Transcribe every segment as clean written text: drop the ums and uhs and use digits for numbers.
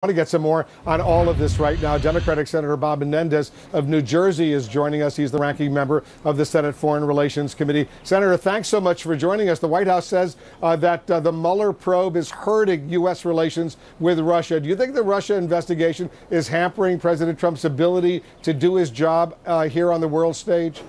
I want to get some more on all of this right now. Democratic Senator Bob Menendez of New Jersey is joining us. He's the ranking member of the Senate Foreign Relations Committee. Senator, thanks so much for joining us. The White House says that the Mueller probe is hurting U.S. relations with Russia. Do you think the Russia investigation is hampering President Trump's ability to do his job here on the world stage?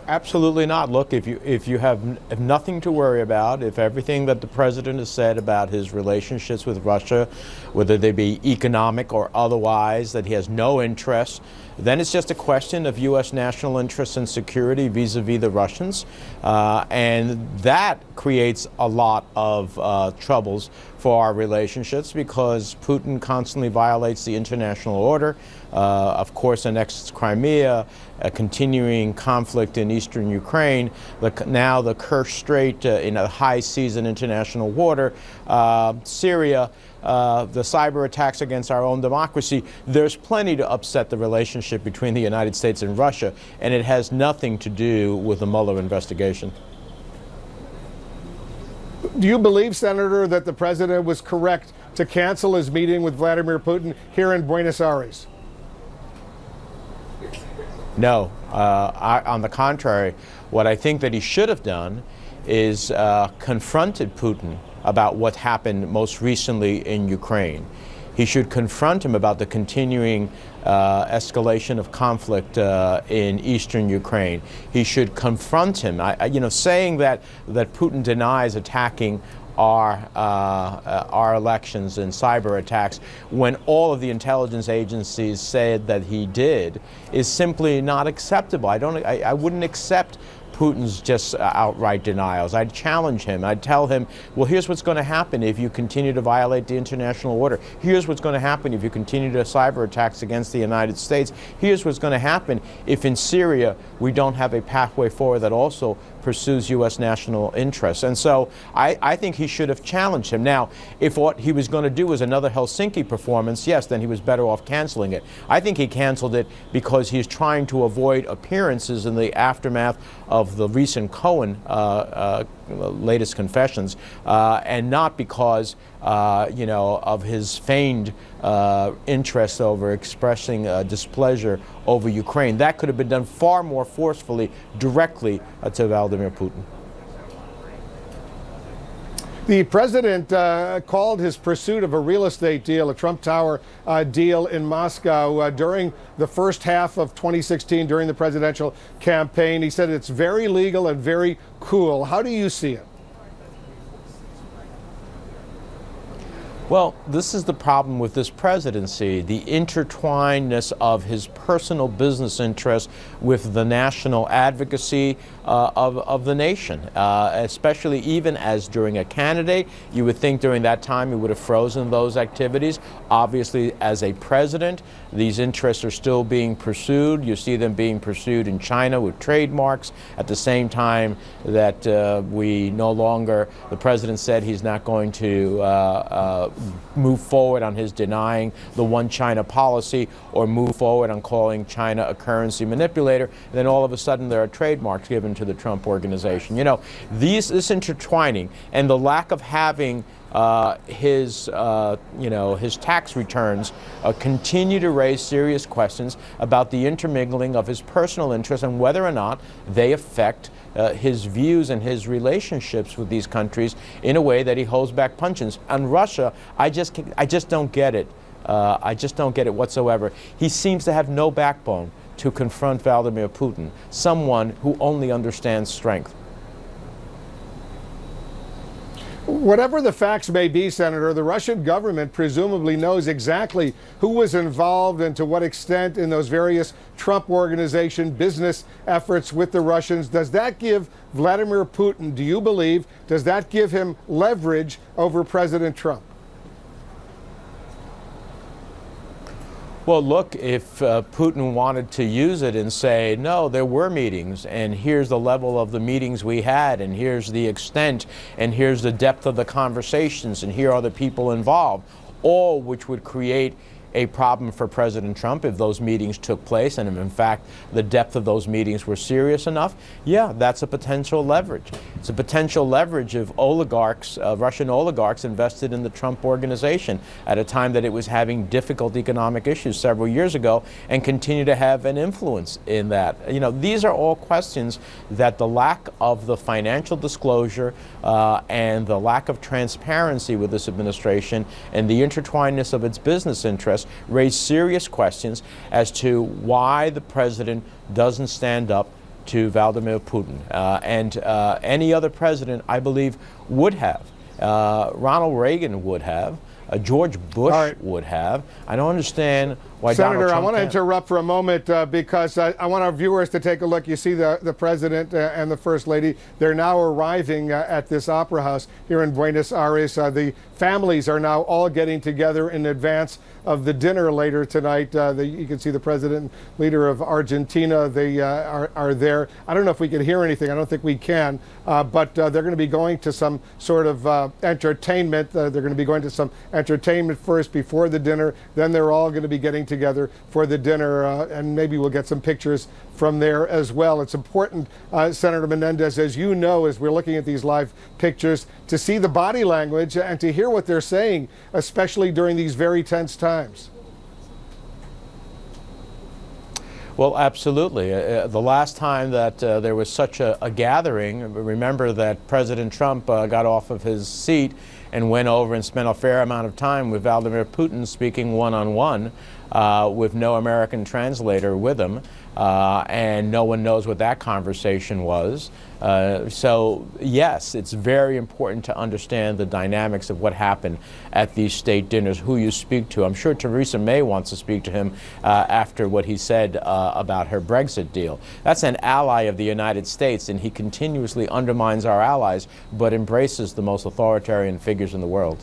Absolutely not. Look, if you have nothing to worry about, if everything that the president has said about his relationships with Russia, whether they be economic or otherwise, that he has no interest, then it's just a question of U.S. national interest and security vis-a-vis the Russians. And that creates a lot of troubles for our relationships because Putin constantly violates the international order. Of course, annexes Crimea, a continuing conflict in eastern Ukraine, now the Kerch Strait in a high season international water, Syria, the cyber attacks against our own democracy. There's plenty to upset the relationship between the United States and Russia, and it has nothing to do with the Mueller investigation. Do you believe, Senator, that the president was correct to cancel his meeting with Vladimir Putin here in Buenos Aires? No. On the contrary, what I think that he should have done is confronted Putin about what happened most recently in Ukraine. He should confront him about the continuing escalation of conflict in eastern Ukraine. He should confront him. Saying that Putin denies attacking our elections and cyber attacks when all of the intelligence agencies said that he did is simply not acceptable. I wouldn't accept Putin's just outright denials. I'd challenge him. I'd tell him, well, here's what's going to happen if you continue to violate the international order. Here's what's going to happen if you continue to cyber attacks against the United States. Here's what's going to happen if in Syria we don't have a pathway forward that also pursues U.S. national interests. And so I think he should have challenged him. Now, if what he was going to do was another Helsinki performance, yes, then he was better off canceling it. I think he canceled it because he's trying to avoid appearances in the aftermath of the recent Cohen latest confessions, and not because of his feigned interest over expressing displeasure over Ukraine. That could have been done far more forcefully, directly to Vladimir Putin. The president called his pursuit of a real estate deal, a Trump Tower deal in Moscow during the first half of 2016, during the presidential campaign. He said it's very legal and very cool. How do you see it? Well, this is the problem with this presidency, the intertwinedness of his personal business interests with the national advocacy of the nation, especially even as during a candidate. You would think during that time he would have frozen those activities. Obviously, as a president, these interests are still being pursued. You see them being pursued in China with trademarks. At the same time that the president said he's not going to move forward on his denying the one China policy or move forward on calling China a currency manipulator. And then all of a sudden there are trademarks given to the Trump organization. This intertwining and the lack of having his tax returns continue to raise serious questions about the intermingling of his personal interests and whether or not they affect his views and his relationships with these countries in a way that he holds back punches. On Russia, I just don't get it. I just don't get it whatsoever. He seems to have no backbone to confront Vladimir Putin, someone who only understands strength. Whatever the facts may be, Senator, the Russian government presumably knows exactly who was involved and to what extent in those various Trump organization business efforts with the Russians. Does that give Vladimir Putin, do you believe, does that give him leverage over President Trump? Well, look, if Putin wanted to use it and say, no, there were meetings, and here's the level of the meetings we had, and here's the extent, and here's the depth of the conversations, and here are the people involved, all which would create a problem for President Trump if those meetings took place, and if in fact the depth of those meetings were serious enough, yeah, that's a potential leverage. It's a potential leverage if oligarchs, Russian oligarchs, invested in the Trump organization at a time that it was having difficult economic issues several years ago, and continue to have an influence in that. You know, these are all questions that the lack of the financial disclosure and the lack of transparency with this administration and the intertwinedness of its business interests raise serious questions as to why the president doesn't stand up to Vladimir Putin. And any other president, I believe, would have. Ronald Reagan would have. George Bush would have. I don't understand why Senator, Donald Trump I want to can't. interrupt for a moment because I want our viewers to take a look. You see the President and the First Lady. They're now arriving at this opera house here in Buenos Aires. The families are now all getting together in advance of the dinner later tonight. You can see the President and leader of Argentina. They are there. I don't know if we can hear anything. I don't think we can. But they're going to be going to some sort of entertainment. They're going to be going to some entertainment first before the dinner. Then they're all going to be getting together for the dinner, and maybe we'll get some pictures from there as well. It's important, Senator Menendez, as you know, as we're looking at these live pictures, to see the body language and to hear what they're saying, especially during these very tense times. Well, absolutely. The last time that there was such a gathering, remember that President Trump got off of his seat and went over and spent a fair amount of time with Vladimir Putin speaking one-on-one with no American translator with him. And no one knows what that conversation was. So, yes, it's very important to understand the dynamics of what happened at these state dinners, who you speak to. I'm sure Theresa May wants to speak to him after what he said about her Brexit deal. That's an ally of the United States, and he continuously undermines our allies, but embraces the most authoritarian figures in the world.